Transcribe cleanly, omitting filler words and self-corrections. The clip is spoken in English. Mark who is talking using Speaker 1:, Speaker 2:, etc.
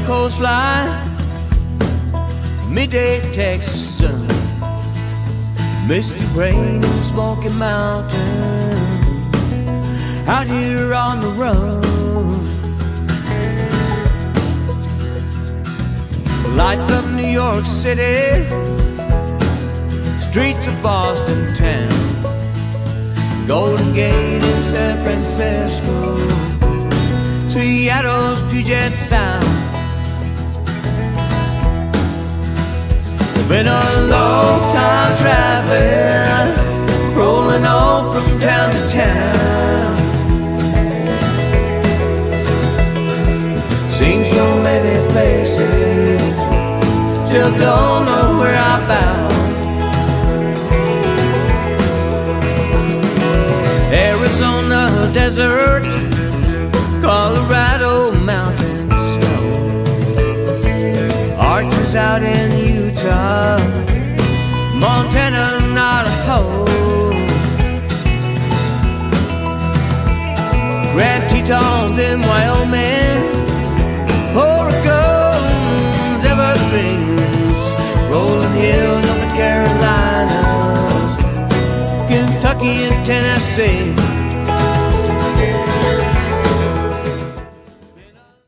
Speaker 1: coastline, midday Texas sun, misty rain in the Smoky Mountain, out here on the run. Lights of New York City, streets of Boston town, Golden Gate in San Francisco, Seattle's Puget Sound. Been a long time traveling, rolling on from town to town. Seen so many places, still don't know where I'm bound. Arizona desert, Colorado mountain snow, arches out in Utah, Montana and Idaho, Grand Tetons in Wyoming, Oregon